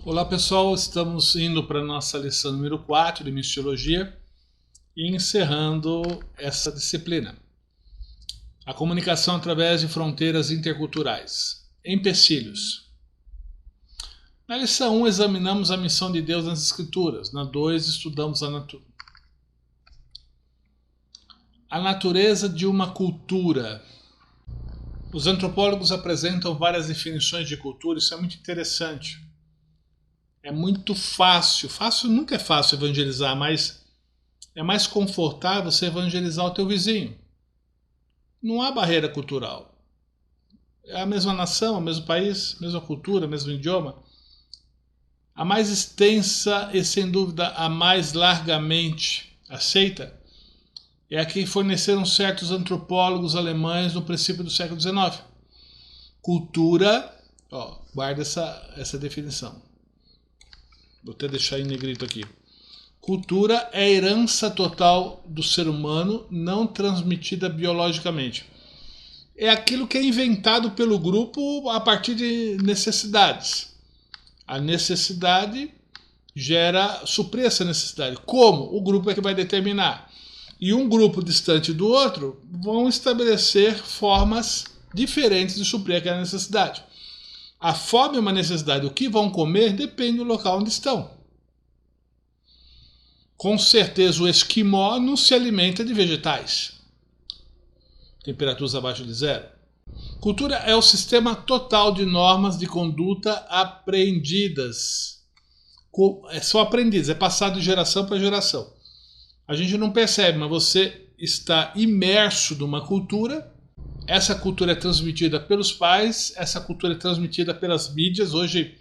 Olá pessoal, estamos indo para a nossa lição número 4 de Missiologia e encerrando essa disciplina. A comunicação através de fronteiras interculturais. Empecilhos. Na lição 1 examinamos a missão de Deus nas Escrituras. Na 2 estudamos a natureza de uma cultura. Os antropólogos apresentam várias definições de cultura, isso é muito interessante. É muito fácil nunca é fácil evangelizar, mas é mais confortável você evangelizar o teu vizinho. Não há barreira cultural. É a mesma nação, o mesmo país, mesma cultura, mesmo idioma. A mais extensa e sem dúvida a mais largamente aceita é a que forneceram certos antropólogos alemães no princípio do século XIX. Cultura, guarda essa definição. Vou até deixar em negrito aqui. Cultura é a herança total do ser humano, não transmitida biologicamente. É aquilo que é inventado pelo grupo a partir de necessidades. A necessidade suprir essa necessidade. Como? O grupo é que vai determinar. E um grupo distante do outro vão estabelecer formas diferentes de suprir aquela necessidade. A fome é uma necessidade. O que vão comer depende do local onde estão. Com certeza o esquimó não se alimenta de vegetais. Temperaturas abaixo de zero. Cultura é o sistema total de normas de conduta aprendidas. São aprendidas, é passado de geração para geração. A gente não percebe, mas você está imerso numa cultura. Essa cultura é transmitida pelos pais, essa cultura é transmitida pelas mídias. Hoje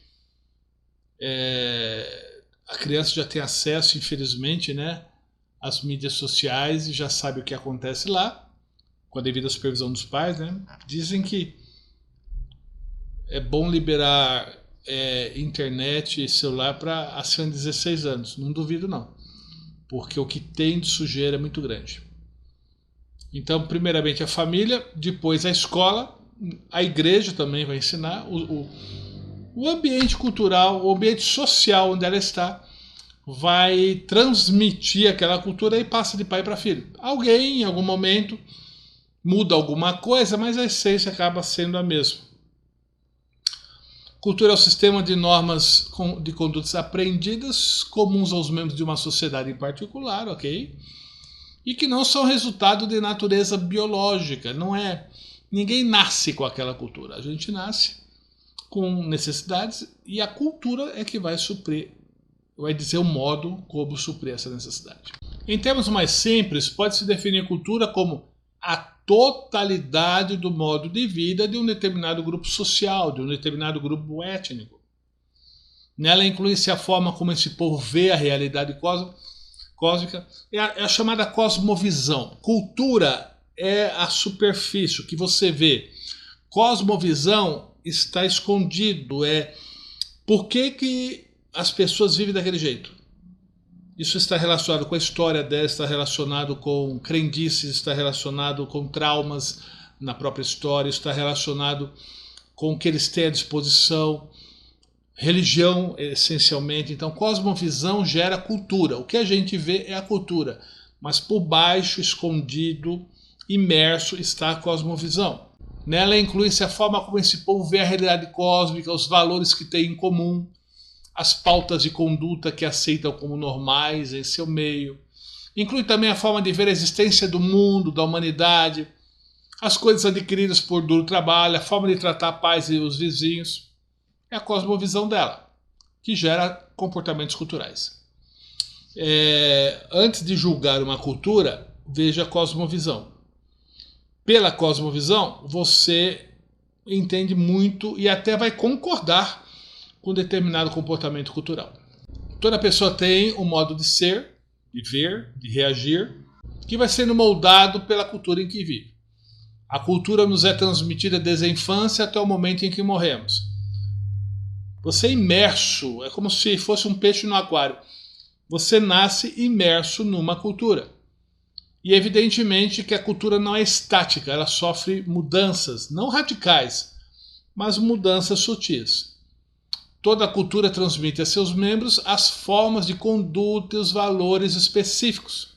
a criança já tem acesso, infelizmente, às mídias sociais e já sabe o que acontece lá, com a devida supervisão dos pais. Dizem que é bom liberar internet e celular para acima de 16 anos. Não duvido não, porque o que tem de sujeira é muito grande. Então, primeiramente a família, depois a escola, a igreja também vai ensinar, o ambiente cultural, o ambiente social onde ela está, vai transmitir aquela cultura e passa de pai para filho. Alguém, em algum momento, muda alguma coisa, mas a essência acaba sendo a mesma. Cultura é o sistema de normas de condutas aprendidas, comuns aos membros de uma sociedade em particular, ok? E que não são resultado de natureza biológica. Ninguém nasce com aquela cultura. A gente nasce com necessidades e a cultura é que vai suprir, vai dizer o modo como suprir essa necessidade. Em termos mais simples, pode-se definir cultura como a totalidade do modo de vida de um determinado grupo social, de um determinado grupo étnico. Nela inclui-se a forma como esse povo vê a realidade cósmica, é a chamada cosmovisão. Cultura é a superfície, o que você vê. Cosmovisão está escondido, por que as pessoas vivem daquele jeito. Isso está relacionado com a história delas, está relacionado com crendices, está relacionado com traumas na própria história, está relacionado com o que eles têm à disposição. Religião, essencialmente. Então, cosmovisão gera cultura. O que a gente vê é a cultura, mas por baixo, escondido, imerso, está a cosmovisão. Nela inclui-se a forma como esse povo vê a realidade cósmica, os valores que tem em comum, as pautas de conduta que aceitam como normais em seu meio. Inclui também a forma de ver a existência do mundo, da humanidade, as coisas adquiridas por duro trabalho, a forma de tratar pais e os vizinhos. É a cosmovisão dela, que gera comportamentos culturais. Antes de julgar uma cultura, veja a cosmovisão. Pela cosmovisão, você entende muito e até vai concordar com determinado comportamento cultural. Toda pessoa tem um modo de ser, de ver, de reagir, que vai sendo moldado pela cultura em que vive. A cultura nos é transmitida desde a infância até o momento em que morremos. Você é imerso, é como se fosse um peixe no aquário. Você nasce imerso numa cultura. E evidentemente que a cultura não é estática, ela sofre mudanças, não radicais, mas mudanças sutis. Toda cultura transmite a seus membros as formas de conduta e os valores específicos,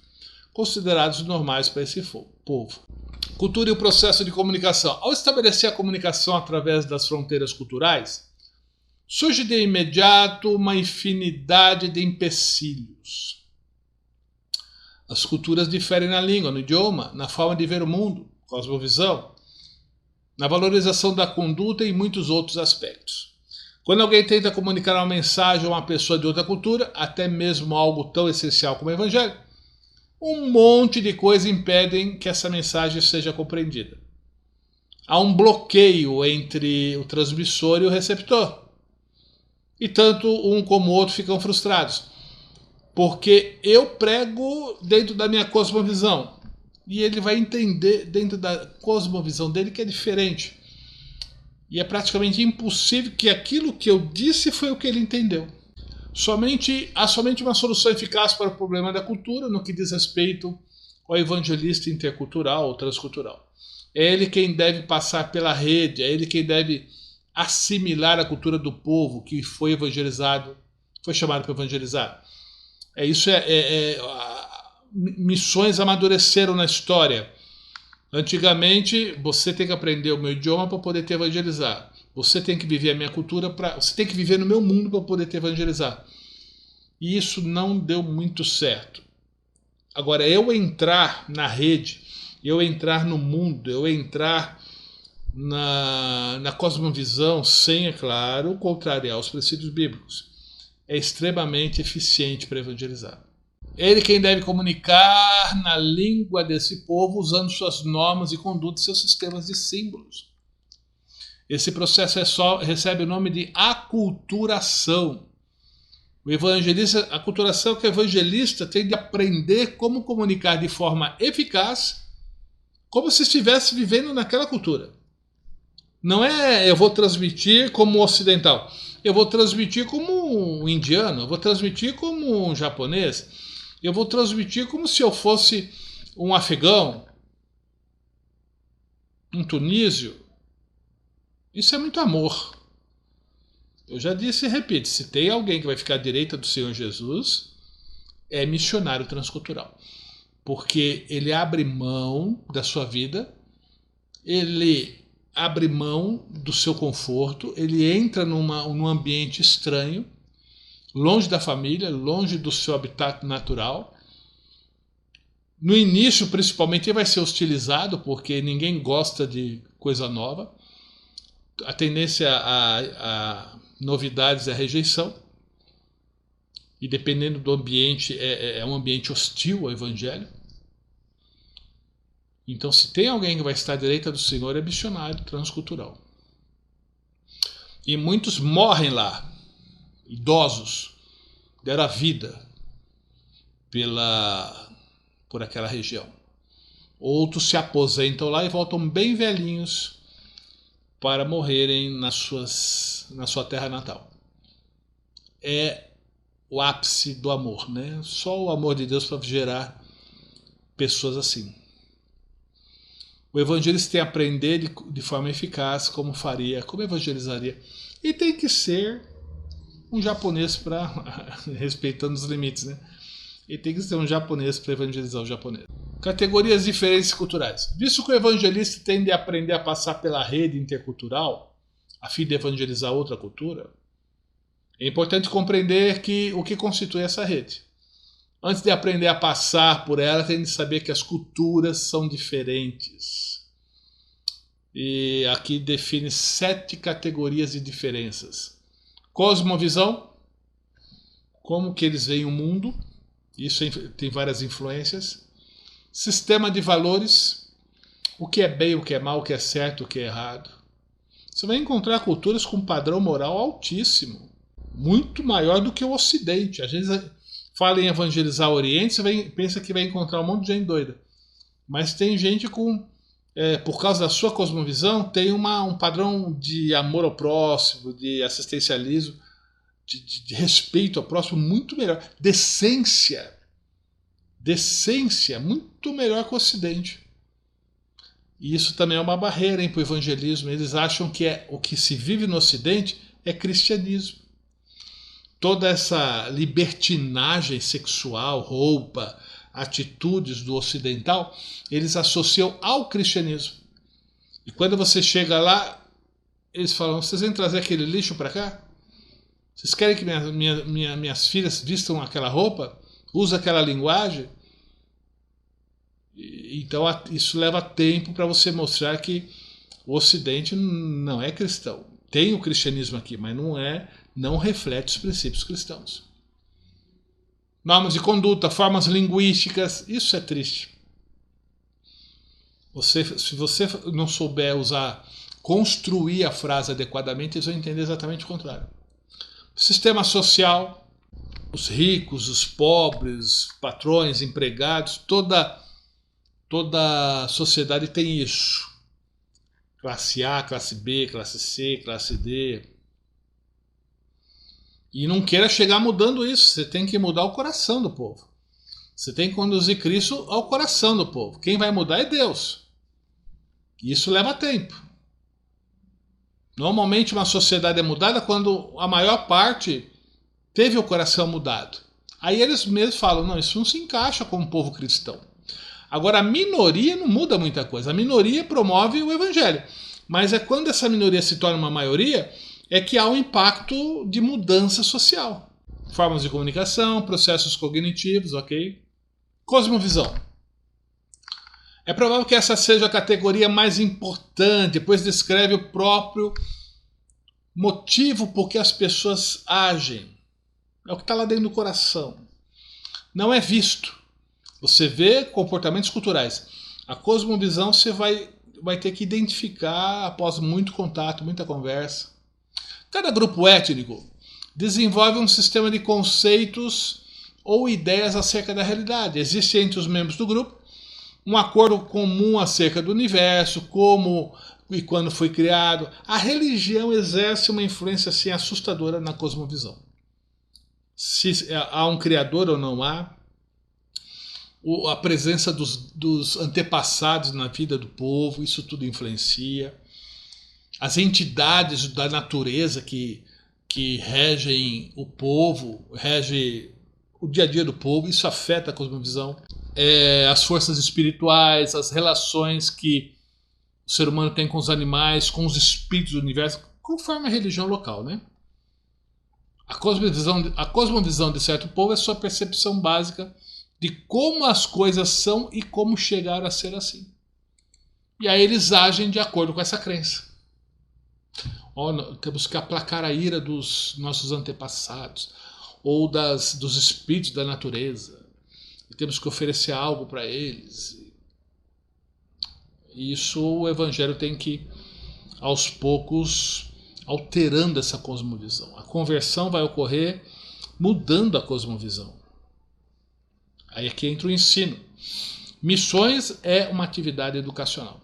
considerados normais para esse povo. Cultura e o processo de comunicação. Ao estabelecer a comunicação através das fronteiras culturais, surge de imediato uma infinidade de empecilhos. As culturas diferem na língua, no idioma, na forma de ver o mundo, cosmovisão, na valorização da conduta e muitos outros aspectos. Quando alguém tenta comunicar uma mensagem a uma pessoa de outra cultura, até mesmo algo tão essencial como o evangelho, um monte de coisas impedem que essa mensagem seja compreendida. Há um bloqueio entre o transmissor e o receptor. E tanto um como o outro ficam frustrados. Porque eu prego dentro da minha cosmovisão. E ele vai entender dentro da cosmovisão dele que é diferente. E é praticamente impossível que aquilo que eu disse foi o que ele entendeu. Há somente uma solução eficaz para o problema da cultura no que diz respeito ao evangelista intercultural ou transcultural. É ele quem deve passar pela rede, é ele quem deve assimilar a cultura do povo que foi evangelizado, foi chamado para evangelizar. Missões amadureceram na história. Antigamente, você tem que aprender o meu idioma para poder te evangelizar. Você tem que viver a minha cultura, você tem que viver no meu mundo para poder te evangelizar. E isso não deu muito certo. Agora, eu entrar na rede, eu entrar no mundo, eu entrar na cosmovisão sem, é claro, contrariar os princípios bíblicos, é extremamente eficiente para evangelizar. Ele quem deve comunicar na língua desse povo usando suas normas e condutas, seus sistemas de símbolos. Esse processo recebe o nome de aculturação. A aculturação é que o evangelista tem de aprender como comunicar de forma eficaz, como se estivesse vivendo naquela cultura. Não é eu vou transmitir como um ocidental, eu vou transmitir como um indiano, eu vou transmitir como um japonês, eu vou transmitir como se eu fosse um afegão, um tunísio. Isso é muito amor. Eu já disse e repito, se tem alguém que vai ficar à direita do Senhor Jesus, é missionário transcultural. Porque ele abre mão da sua vida, ele abre mão do seu conforto, ele entra num ambiente estranho, longe da família, longe do seu habitat natural. No início, principalmente, ele vai ser hostilizado, porque ninguém gosta de coisa nova. A tendência a novidades é a rejeição. E dependendo do ambiente, é um ambiente hostil ao evangelho. Então, se tem alguém que vai estar à direita do Senhor, é missionário transcultural. E muitos morrem lá, idosos, deram a vida por aquela região. Outros se aposentam lá e voltam bem velhinhos para morrerem na sua terra natal. É o ápice do amor, né? Só o amor de Deus para gerar pessoas assim. O evangelista tem que aprender de forma eficaz como evangelizaria. E tem que ser um japonês respeitando os limites, né? E tem que ser um japonês para evangelizar o japonês. Categorias diferentes culturais. Visto que o evangelista tem de aprender a passar pela rede intercultural, a fim de evangelizar outra cultura, é importante compreender o que constitui essa rede. Antes de aprender a passar por ela, tem de saber que as culturas são diferentes. E aqui define 7 categorias de diferenças. Cosmovisão, como que eles veem o mundo, isso tem várias influências. Sistema de valores, o que é bem, o que é mal, o que é certo, o que é errado. Você vai encontrar culturas com padrão moral altíssimo, muito maior do que o Ocidente. Às vezes fala em evangelizar o Oriente, você pensa que vai encontrar um monte de gente doida. Mas tem gente por causa da sua cosmovisão, tem um padrão de amor ao próximo, de assistencialismo, de respeito ao próximo muito melhor. Decência, muito melhor que o Ocidente. E isso também é uma barreira para o evangelismo. Eles acham que o que se vive no Ocidente é cristianismo. toda essa libertinagem sexual, roupa, atitudes do ocidental, eles associam ao cristianismo. E quando você chega lá, eles falam, vocês vêm trazer aquele lixo para cá? Vocês querem que minhas filhas vistam aquela roupa? Usam aquela linguagem? Então isso leva tempo para você mostrar que o Ocidente não é cristão. Tem o cristianismo aqui, mas não reflete os princípios cristãos. Normas de conduta, formas linguísticas, isso é triste. Se você não souber construir a frase adequadamente, eles vão entender exatamente o contrário. Sistema social, os ricos, os pobres, patrões, empregados, toda a sociedade tem isso. Classe A, classe B, classe C, classe D. E não queira chegar mudando isso. Você tem que mudar o coração do povo. Você tem que conduzir Cristo ao coração do povo. Quem vai mudar é Deus. E isso leva tempo. Normalmente uma sociedade é mudada quando a maior parte teve o coração mudado. Aí eles mesmos falam, não, isso não se encaixa com o povo cristão. Agora a minoria não muda muita coisa. A minoria promove o evangelho. Mas é quando essa minoria se torna uma maioria é que há um impacto de mudança social. Formas de comunicação, processos cognitivos, ok? Cosmovisão. É provável que essa seja a categoria mais importante, pois descreve o próprio motivo por que as pessoas agem. É o que está lá dentro do coração. Não é visto. Você vê comportamentos culturais. A cosmovisão você vai ter que identificar após muito contato, muita conversa. Cada grupo étnico desenvolve um sistema de conceitos ou ideias acerca da realidade. Existe entre os membros do grupo um acordo comum acerca do universo, como e quando foi criado. A religião exerce uma influência assim assustadora na cosmovisão. Se há um criador ou não há, a presença dos antepassados na vida do povo, isso tudo influencia. As entidades da natureza que regem o povo, regem o dia a dia do povo, isso afeta a cosmovisão. As forças espirituais, as relações que o ser humano tem com os animais, com os espíritos do universo, conforme a religião local, né? A cosmovisão de certo povo é sua percepção básica de como as coisas são e como chegaram a ser assim. E aí eles agem de acordo com essa crença. Temos que aplacar a ira dos nossos antepassados ou dos espíritos da natureza. E temos que oferecer algo para eles. E isso o Evangelho tem que, aos poucos, alterando essa cosmovisão. A conversão vai ocorrer mudando a cosmovisão. Aí aqui entra o ensino. Missões é uma atividade educacional.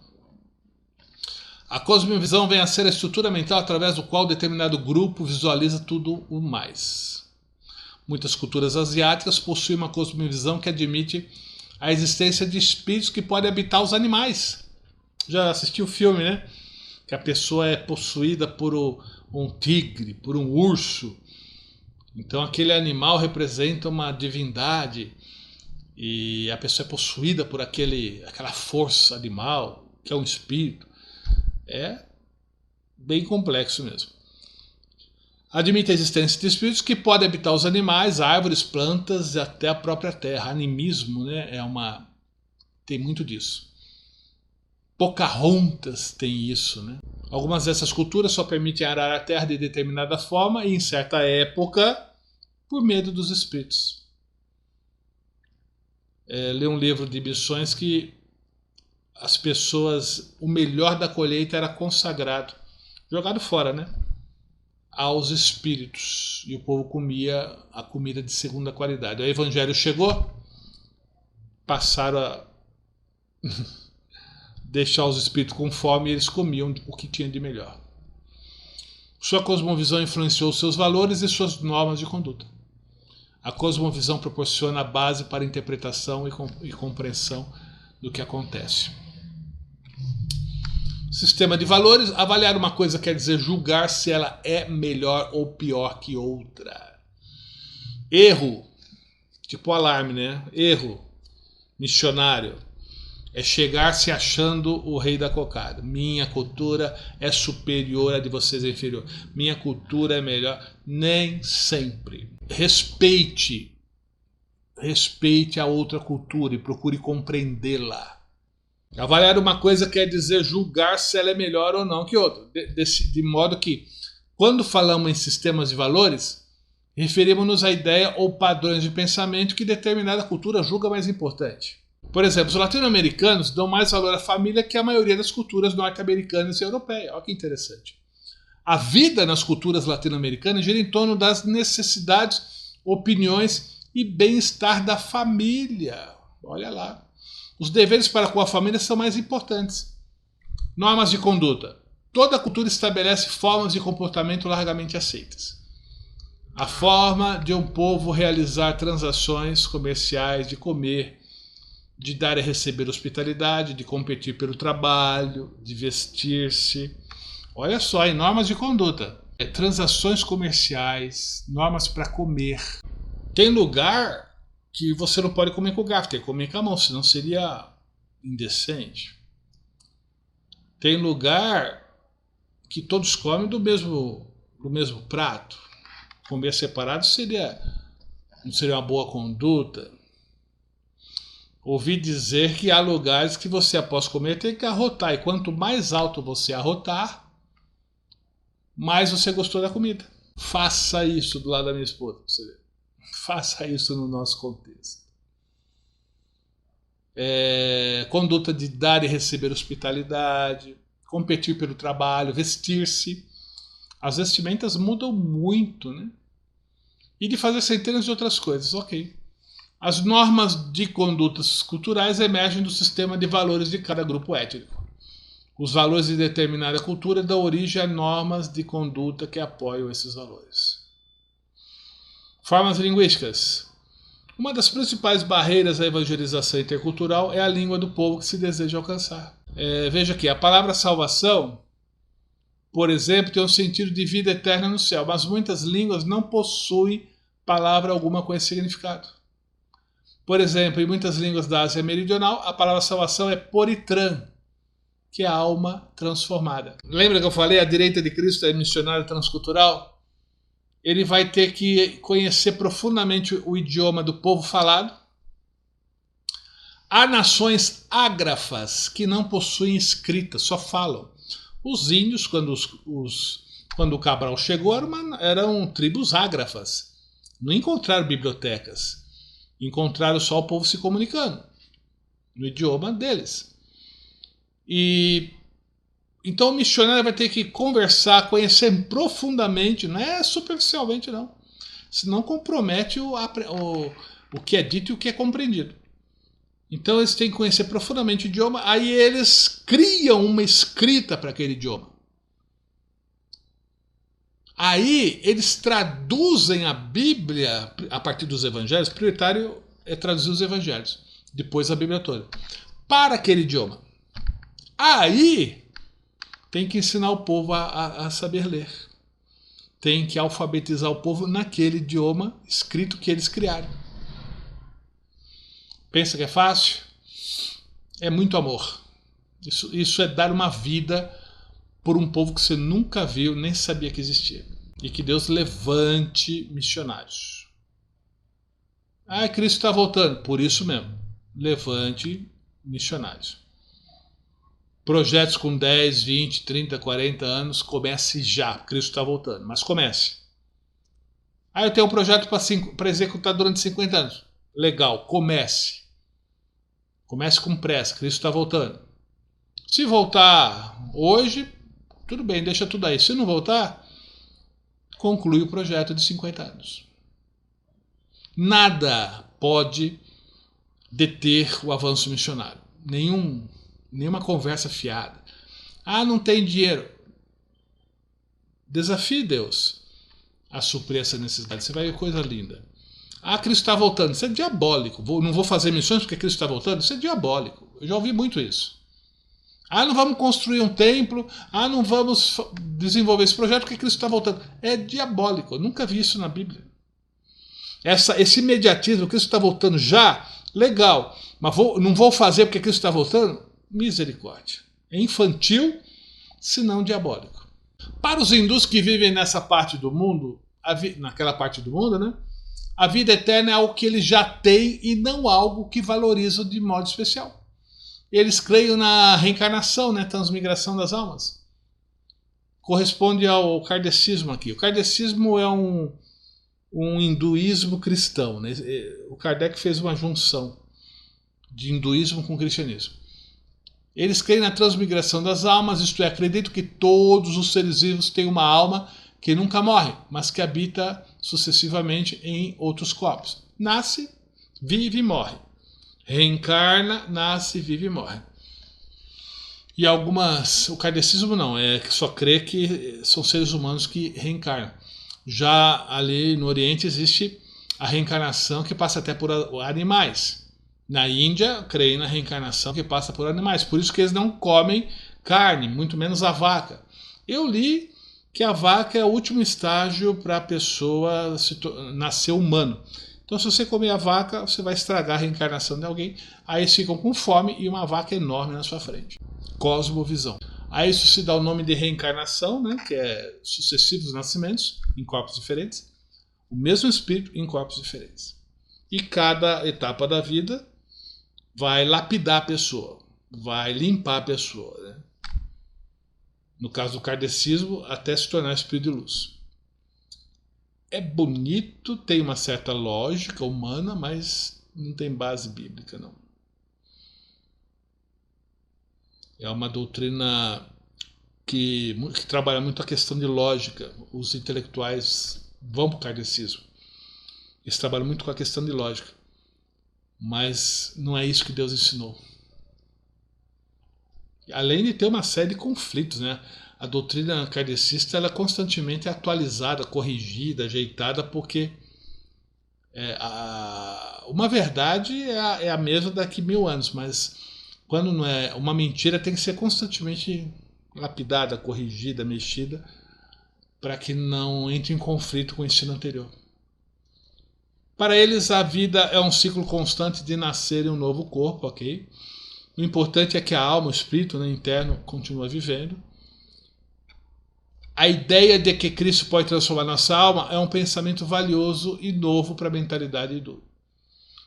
A cosmovisão vem a ser a estrutura mental através do qual determinado grupo visualiza tudo o mais. Muitas culturas asiáticas possuem uma cosmovisão que admite a existência de espíritos que podem habitar os animais. Já assistiu o filme, né? Que a pessoa é possuída por um tigre, por um urso. Então aquele animal representa uma divindade e a pessoa é possuída por aquela força animal, que é um espírito. É bem complexo mesmo. Admite a existência de espíritos que podem habitar os animais, árvores, plantas e até a própria terra. Animismo, né, tem muito disso. Pocahontas tem isso, né? Algumas dessas culturas só permitem arar a terra de determinada forma e em certa época por medo dos espíritos. Li um livro de missões que as pessoas, o melhor da colheita era consagrado, jogado fora, né? Aos espíritos. E o povo comia a comida de segunda qualidade. O evangelho chegou, passaram a deixar os espíritos com fome e eles comiam o que tinha de melhor. Sua cosmovisão influenciou seus valores e suas normas de conduta. A cosmovisão proporciona a base para a interpretação e compreensão do que acontece. Sistema de valores. Avaliar uma coisa quer dizer julgar se ela é melhor ou pior que outra. Erro, tipo alarme, né? Erro missionário é chegar se achando o rei da cocada. Minha cultura é superior à de vocês, é inferior. Minha cultura é melhor. Nem sempre. Respeite a outra cultura e procure compreendê-la. Avaliar uma coisa quer dizer julgar se ela é melhor ou não que outra. De modo que, quando falamos em sistemas de valores, referimos-nos à ideia ou padrões de pensamento que determinada cultura julga mais importante. Por exemplo, os latino-americanos dão mais valor à família que a maioria das culturas norte-americanas e europeias. Olha que interessante. A vida nas culturas latino-americanas gira em torno das necessidades, opiniões e bem-estar da família. Olha lá. Os deveres para com a família são mais importantes. Normas de conduta. Toda cultura estabelece formas de comportamento largamente aceitas. A forma de um povo realizar transações comerciais, de comer, de dar e receber hospitalidade, de competir pelo trabalho, de vestir-se. Olha só, em normas de conduta. Transações comerciais, normas para comer. Tem lugar que você não pode comer com o garfo, tem que comer com a mão, senão seria indecente. Tem lugar que todos comem do mesmo prato. Comer separado não seria uma boa conduta. Ouvi dizer que há lugares que você, após comer, tem que arrotar. E quanto mais alto você arrotar, mais você gostou da comida. Faça isso do lado da minha esposa. Você vê. Faça isso no nosso contexto. Conduta de dar e receber hospitalidade, competir pelo trabalho, vestir-se. As vestimentas mudam muito, né? E de fazer centenas de outras coisas, ok. As normas de condutas culturais emergem do sistema de valores de cada grupo étnico. Os valores de determinada cultura dão origem a normas de conduta que apoiam esses valores. Formas linguísticas. Uma das principais barreiras à evangelização intercultural é a língua do povo que se deseja alcançar. Veja aqui, a palavra salvação, por exemplo, tem um sentido de vida eterna no céu, mas muitas línguas não possuem palavra alguma com esse significado. Por exemplo, em muitas línguas da Ásia Meridional, a palavra salvação é poritran, que é a alma transformada. Lembra que eu falei, a direita de Cristo é missionário transcultural? Ele vai ter que conhecer profundamente o idioma do povo falado. Há nações ágrafas que não possuem escrita, só falam. Os índios, quando o Cabral chegou, eram tribos ágrafas. Não encontraram bibliotecas. Encontraram só o povo se comunicando no idioma deles. Então o missionário vai ter que conversar, conhecer profundamente, não é superficialmente não. Senão compromete o que é dito e o que é compreendido. Então eles têm que conhecer profundamente o idioma, aí eles criam uma escrita para aquele idioma. Aí eles traduzem a Bíblia a partir dos evangelhos, prioritário é traduzir os evangelhos, depois a Bíblia toda, para aquele idioma. Aí tem que ensinar o povo a saber ler. Tem que alfabetizar o povo naquele idioma escrito que eles criaram. Pensa que é fácil? É muito amor. Isso é dar uma vida por um povo que você nunca viu, nem sabia que existia. E que Deus levante missionários. Cristo está voltando. Por isso mesmo. Levante missionários. Projetos com 10, 20, 30, 40 anos, comece já. Cristo está voltando, mas comece. Eu tenho um projeto para executar durante 50 anos. Legal, comece. Comece com pressa, Cristo está voltando. Se voltar hoje, tudo bem, deixa tudo aí. Se não voltar, conclui o projeto de 50 anos. Nada pode deter o avanço missionário. Nenhuma conversa fiada. Não tem dinheiro. Desafie Deus a suprir essa necessidade. Você vai ver coisa linda. Cristo está voltando. Isso é diabólico. Não vou fazer missões porque Cristo está voltando. Isso é diabólico. Eu já ouvi muito isso. Não vamos construir um templo. Não vamos desenvolver esse projeto porque Cristo está voltando. É diabólico. Eu nunca vi isso na Bíblia. Esse imediatismo, Cristo está voltando já, legal, mas não vou fazer porque Cristo está voltando? Misericórdia. É infantil, se não diabólico. Para os hindus que vivem nessa parte do mundo, naquela parte do mundo, né? A vida eterna é algo que eles já têm e não algo que valorizam de modo especial. Eles creem na reencarnação, né? Transmigração das almas. Corresponde ao kardecismo aqui. O kardecismo é um hinduísmo cristão, né? O Kardec fez uma junção de hinduísmo com cristianismo. Eles creem na transmigração das almas, isto é, acreditam que todos os seres vivos têm uma alma que nunca morre, mas que habita sucessivamente em outros corpos. Nasce, vive e morre. Reencarna, nasce, vive e morre. E o kardecismo não, que só crê que são seres humanos que reencarnam. Já ali no Oriente existe a reencarnação que passa até por animais. Na Índia, creem na reencarnação que passa por animais. Por isso que eles não comem carne, muito menos a vaca. Eu li que a vaca é o último estágio para a pessoa nascer humano. Então, se você comer a vaca, você vai estragar a reencarnação de alguém. Aí eles ficam com fome e uma vaca enorme na sua frente. Cosmovisão. A isso se dá o nome de reencarnação, né, que é sucessivos nascimentos em corpos diferentes. O mesmo espírito em corpos diferentes. E cada etapa da vida vai lapidar a pessoa, vai limpar a pessoa, né? No caso do kardecismo, até se tornar espírito de luz. É bonito, tem uma certa lógica humana, mas não tem base bíblica, não. É uma doutrina que trabalha muito a questão de lógica. Os intelectuais vão para o kardecismo. Eles trabalham muito com a questão de lógica. Mas não é isso que Deus ensinou. Além de ter uma série de conflitos, né? A doutrina kardecista ela é constantemente atualizada, corrigida, ajeitada, porque uma verdade é a mesma daqui 1000 anos, mas quando não é uma mentira tem que ser constantemente lapidada, corrigida, mexida, para que não entre em conflito com o ensino anterior. Para eles, a vida é um ciclo constante de nascer em um novo corpo, ok? O importante é que a alma, o espírito, né, interno, continua vivendo. A ideia de que Cristo pode transformar nossa alma é um pensamento valioso e novo para a mentalidade do.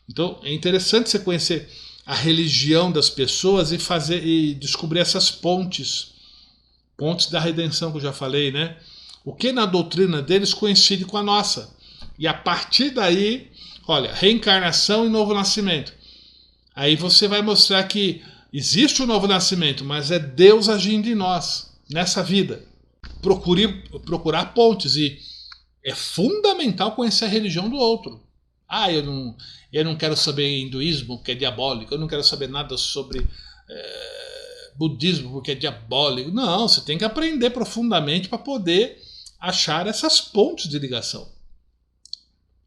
Então, é interessante você conhecer a religião das pessoas e descobrir essas pontes da redenção que eu já falei, né? O que na doutrina deles coincide com a nossa. E a partir daí, olha, reencarnação e novo nascimento. Aí você vai mostrar que existe um novo nascimento, mas é Deus agindo em nós, nessa vida. Procurar pontes, e é fundamental conhecer a religião do outro. Eu não quero saber hinduísmo, porque é diabólico, eu não quero saber nada sobre budismo, porque é diabólico. Não, você tem que aprender profundamente para poder achar essas pontes de ligação.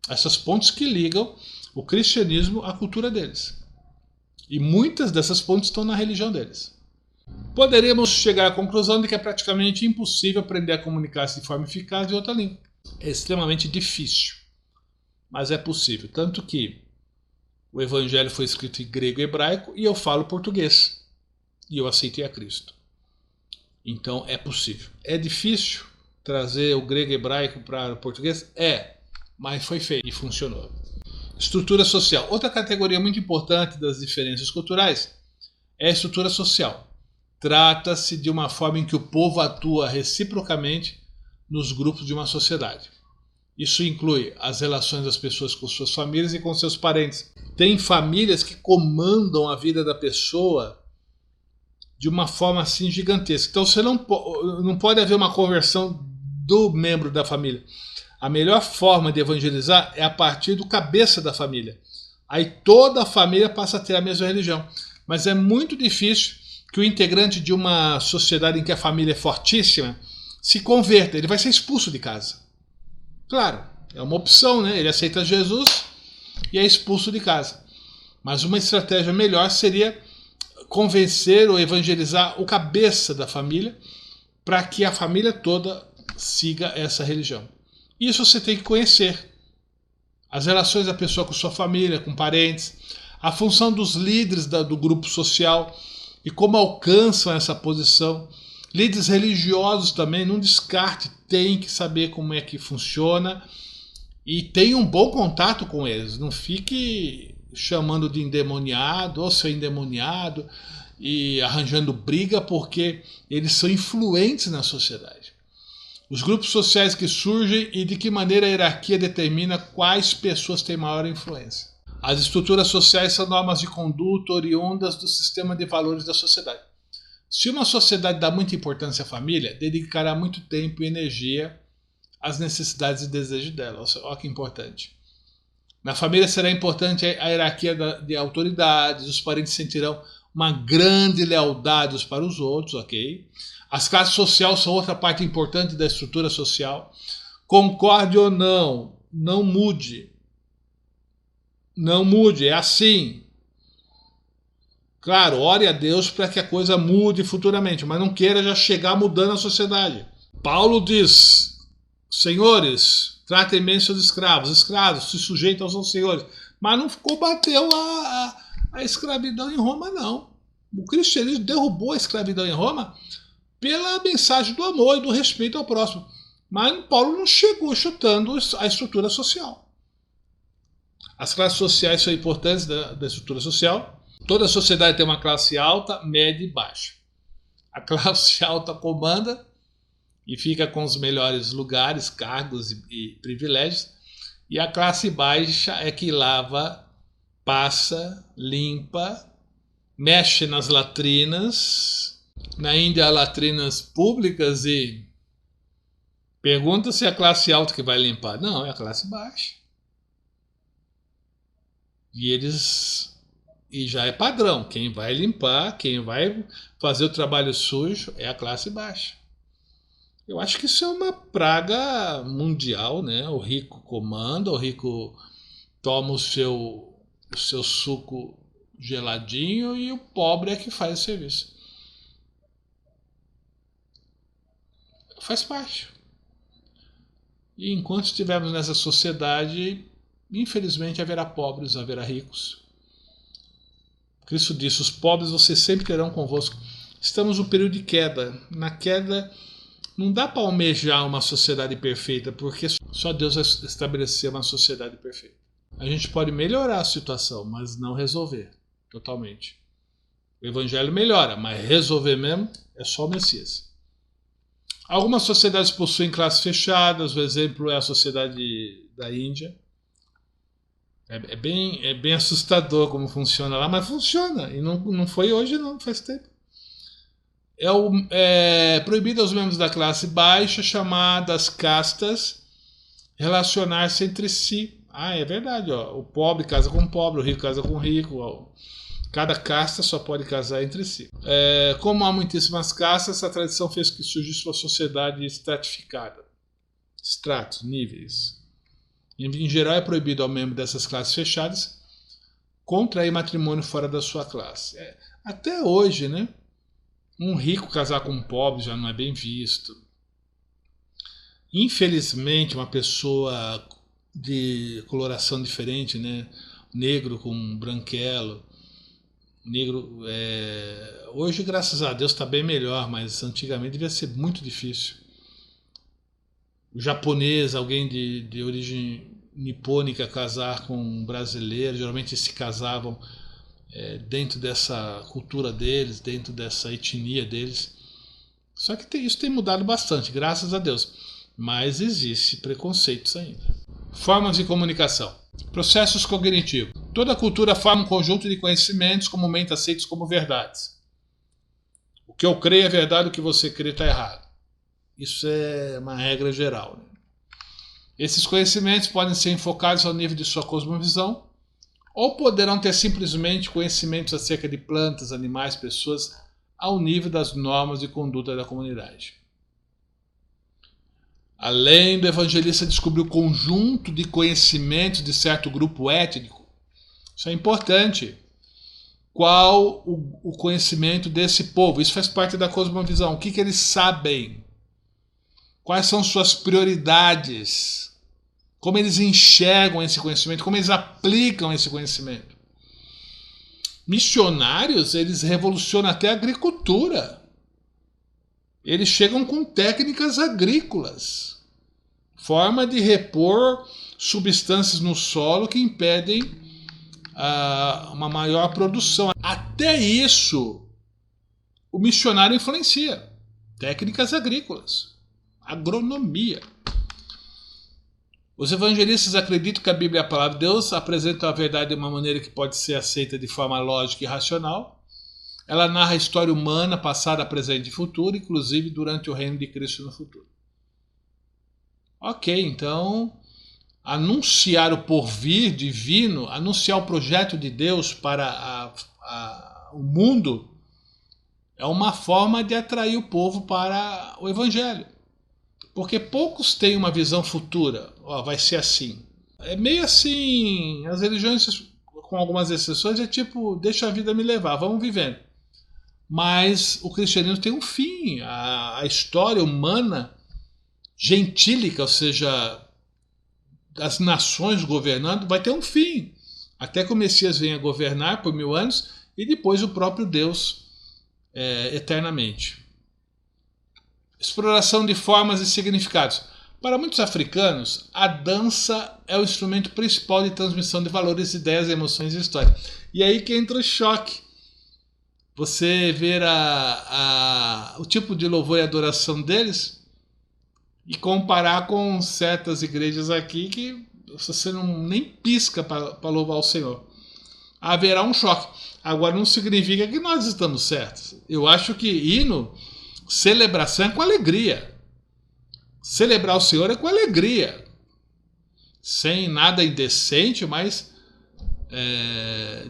Essas pontes que ligam o cristianismo à cultura deles. E muitas dessas pontes estão na religião deles. Poderíamos chegar à conclusão de que é praticamente impossível aprender a comunicar-se de forma eficaz em outra língua. É extremamente difícil, mas é possível. Tanto que o Evangelho foi escrito em grego e hebraico e eu falo português. E eu aceitei a Cristo. Então é possível. É difícil trazer o grego e hebraico para o português? Mas foi feito e funcionou. Estrutura social. Outra categoria muito importante das diferenças culturais é a estrutura social. Trata-se de uma forma em que o povo atua reciprocamente nos grupos de uma sociedade. Isso inclui as relações das pessoas com suas famílias e com seus parentes. Tem famílias que comandam a vida da pessoa de uma forma assim gigantesca. Então você não pode haver uma conversão do membro da família. A melhor forma de evangelizar é a partir do cabeça da família. Aí toda a família passa a ter a mesma religião. Mas é muito difícil que o integrante de uma sociedade em que a família é fortíssima se converta. Ele vai ser expulso de casa. Claro, é uma opção, né? Ele aceita Jesus e é expulso de casa. Mas uma estratégia melhor seria convencer ou evangelizar o cabeça da família para que a família toda siga essa religião. Isso você tem que conhecer as relações da pessoa com sua família, com parentes, a função dos líderes do grupo social e como alcançam essa posição. Líderes religiosos também, não descarte, tem que saber como é que funciona e tenha um bom contato com eles. Não fique chamando de endemoniado ou seu endemoniado e arranjando briga, porque eles são influentes na sociedade. Os grupos sociais que surgem e de que maneira a hierarquia determina quais pessoas têm maior influência. As estruturas sociais são normas de conduta oriundas do sistema de valores da sociedade. Se uma sociedade dá muita importância à família, dedicará muito tempo e energia às necessidades e desejos dela. Olha que importante. Na família será importante a hierarquia de autoridades, os parentes sentirão uma grande lealdade uns para os outros, ok? As classes sociais são outra parte importante da estrutura social. Concorde ou não, não mude. Não mude, é assim. Claro, ore a Deus para que a coisa mude futuramente, mas não queira já chegar mudando a sociedade. Paulo diz, senhores, tratem bem seus escravos. Escravos, se sujeitam aos seus senhores. Mas não combateu a escravidão em Roma, não. O cristianismo derrubou a escravidão em Roma pela mensagem do amor e do respeito ao próximo. Mas Paulo não chegou chutando a estrutura social. As classes sociais são importantes da estrutura social. Toda sociedade tem uma classe alta, média e baixa. A classe alta comanda e fica com os melhores lugares, cargos e privilégios. E a classe baixa é que lava, passa, limpa, mexe nas latrinas. Na Índia há latrinas públicas e pergunta se é a classe alta que vai limpar. Não, é a classe baixa. E já é padrão, quem vai limpar, quem vai fazer o trabalho sujo é a classe baixa. Eu acho que isso é uma praga mundial, né? O rico comanda, o rico toma o seu suco geladinho e o pobre é que faz o serviço. Faz parte. E enquanto estivermos nessa sociedade, infelizmente haverá pobres, haverá ricos. Cristo disse, os pobres vocês sempre terão convosco. Estamos no período de queda. Na queda não dá para almejar uma sociedade perfeita, porque só Deus vai estabelecer uma sociedade perfeita. A gente pode melhorar a situação, mas não resolver totalmente. O evangelho melhora, mas resolver mesmo é só o Messias. Algumas sociedades possuem classes fechadas, o exemplo é a sociedade da Índia. É bem assustador como funciona lá, mas funciona. E não foi hoje, não, faz tempo. É proibido aos membros da classe baixa, chamadas castas, relacionar-se entre si. Ah, é verdade. Ó. O pobre casa com o pobre, o rico casa com o rico. Ó. Cada casta só pode casar entre si. Como há muitíssimas castas, essa tradição fez que surgisse uma sociedade estratificada. Estratos, níveis. Em geral, é proibido ao membro dessas classes fechadas contrair matrimônio fora da sua classe. Até hoje, né? Um rico casar com um pobre já não é bem visto. Infelizmente, uma pessoa de coloração diferente, né? Negro com branquelo. Negro, hoje, graças a Deus, está bem melhor, mas antigamente devia ser muito difícil. O japonês, alguém de origem nipônica casar com um brasileiro, geralmente se casavam dentro dessa cultura deles, dentro dessa etnia deles. Só que isso tem mudado bastante, graças a Deus. Mas existe preconceitos ainda. Formas de comunicação. Processos cognitivos. Toda cultura forma um conjunto de conhecimentos comumente aceitos como verdades. O que eu creio é verdade, o que você crê está errado. Isso é uma regra geral. Né? Esses conhecimentos podem ser enfocados ao nível de sua cosmovisão, ou poderão ter simplesmente conhecimentos acerca de plantas, animais, pessoas, ao nível das normas de conduta da comunidade. Além do evangelista descobrir o conjunto de conhecimentos de certo grupo étnico, isso é importante. Qual o conhecimento desse povo? Isso faz parte da cosmovisão. O que eles sabem? Quais são suas prioridades? como eles enxergam esse conhecimento, como eles aplicam esse conhecimento. Missionários, eles revolucionam até a agricultura. Eles chegam com técnicas agrícolas, forma de repor substâncias no solo que impedem uma maior produção. Até isso, o missionário influencia. Técnicas agrícolas, agronomia. Os evangelistas acreditam que a Bíblia é a palavra de Deus, apresentam a verdade de uma maneira que pode ser aceita de forma lógica e racional. Ela narra a história humana, passada, presente e futuro, inclusive durante o reino de Cristo no futuro. Ok, então, anunciar o porvir divino, anunciar o projeto de Deus para o mundo, é uma forma de atrair o povo para o Evangelho. Porque poucos têm uma visão futura. Vai ser assim. É meio assim, as religiões, com algumas exceções, é tipo, deixa a vida me levar, vamos vivendo. Mas o cristianismo tem um fim. A história humana, gentílica, ou seja, das nações governando, vai ter um fim. Até que o Messias venha governar por 1000 anos e depois o próprio Deus eternamente. Exploração de formas e significados. Para muitos africanos, a dança é o instrumento principal de transmissão de valores, ideias, emoções e história. E aí que entra o choque. Você ver o tipo de louvor e adoração deles e comparar com certas igrejas aqui que você nem pisca para louvar o Senhor. Haverá um choque. Agora não significa que nós estamos certos. Eu acho que hino, celebração é com alegria. Celebrar o Senhor é com alegria. Sem nada indecente, mas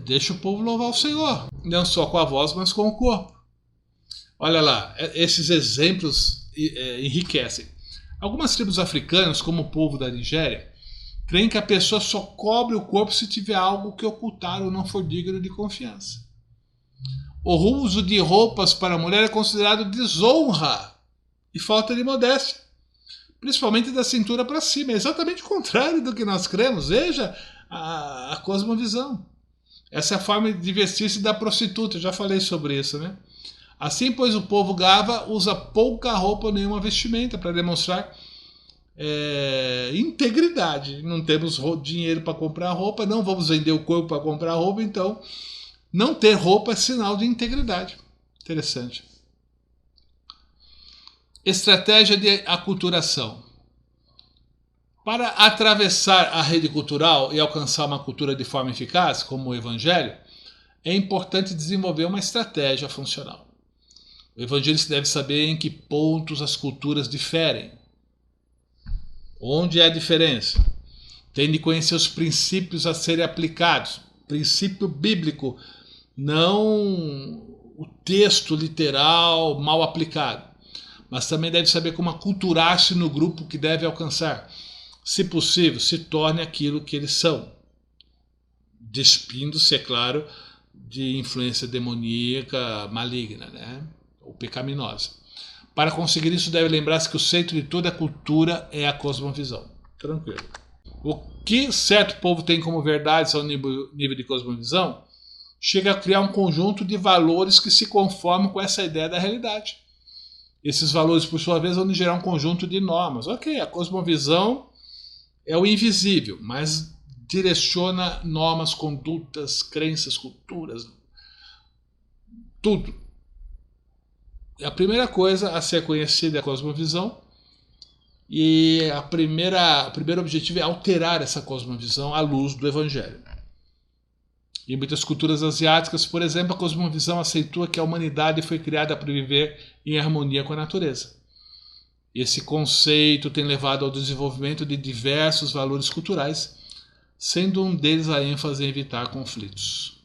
deixa o povo louvar o Senhor. Não só com a voz, mas com o corpo. Olha lá, esses exemplos enriquecem. Algumas tribos africanas, como o povo da Nigéria, creem que a pessoa só cobre o corpo se tiver algo que ocultar ou não for digno de confiança. O uso de roupas para a mulher é considerado desonra e falta de modéstia, principalmente da cintura para cima. É exatamente o contrário do que nós cremos. Veja a cosmovisão. Essa é a forma de vestir-se da prostituta. Eu já falei sobre isso, né? Assim, pois, o povo Gava usa pouca roupa ou nenhuma vestimenta para demonstrar integridade. Não temos dinheiro para comprar roupa, não vamos vender o corpo para comprar roupa, então não ter roupa é sinal de integridade. Interessante. Estratégia de aculturação. Para atravessar a rede cultural e alcançar uma cultura de forma eficaz, como o Evangelho, é importante desenvolver uma estratégia funcional. O evangelista deve saber em que pontos as culturas diferem. Onde é a diferença? Tem de conhecer os princípios a serem aplicados. Princípio bíblico, não o texto literal mal aplicado. Mas também deve saber como aculturar-se no grupo que deve alcançar. Se possível, se torne aquilo que eles são. Despindo-se, é claro, de influência demoníaca maligna, né? Ou pecaminosa. Para conseguir isso, deve lembrar-se que o centro de toda a cultura é a cosmovisão. Tranquilo. O que certo povo tem como verdades ao nível de cosmovisão chega a criar um conjunto de valores que se conformam com essa ideia da realidade. Esses valores, por sua vez, vão gerar um conjunto de normas. Ok, a cosmovisão é o invisível, mas direciona normas, condutas, crenças, culturas, tudo. A primeira coisa a ser conhecida é a cosmovisão, e o primeiro objetivo é alterar essa cosmovisão à luz do Evangelho. Em muitas culturas asiáticas, por exemplo, a cosmovisão aceitua que a humanidade foi criada para viver em harmonia com a natureza. Esse conceito tem levado ao desenvolvimento de diversos valores culturais, sendo um deles a ênfase em evitar conflitos.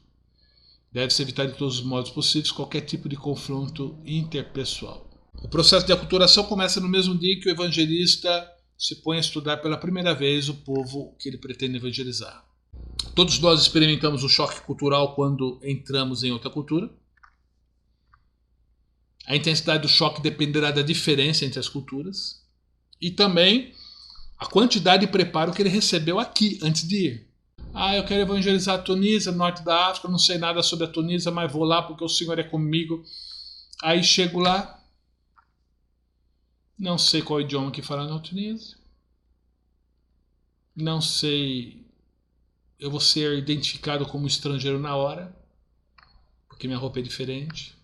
Deve-se evitar de todos os modos possíveis qualquer tipo de confronto interpessoal. O processo de aculturação começa no mesmo dia que o evangelista se põe a estudar pela primeira vez o povo que ele pretende evangelizar. Todos nós experimentamos um choque cultural quando entramos em outra cultura. A intensidade do choque dependerá da diferença entre as culturas. E também A quantidade de preparo que ele recebeu aqui, antes de ir. Ah, eu quero evangelizar a Tunísia, norte da África, não sei nada sobre a Tunísia, mas vou lá porque o Senhor é comigo. Aí chego lá, não sei qual idioma que fala na Tunísia, não sei, eu vou ser identificado como estrangeiro na hora, porque minha roupa é diferente.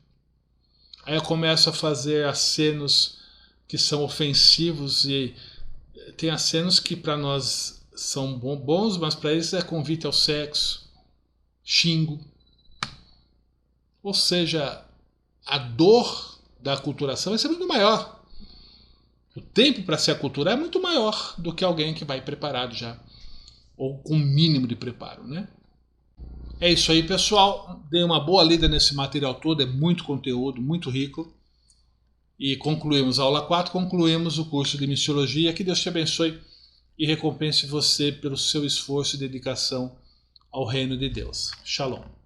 Aí eu começo a fazer acenos que são ofensivos e tem acenos que para nós são bons, mas para eles é convite ao sexo, xingo. Ou seja, a dor da aculturação vai ser muito maior. O tempo para se aculturar é muito maior do que alguém que vai preparado já, ou com um mínimo de preparo, né? É isso aí, pessoal. Dei uma boa lida nesse material todo, é muito conteúdo, muito rico. E concluímos a aula 4, concluímos o curso de Missiologia. Que Deus te abençoe e recompense você pelo seu esforço e dedicação ao reino de Deus. Shalom.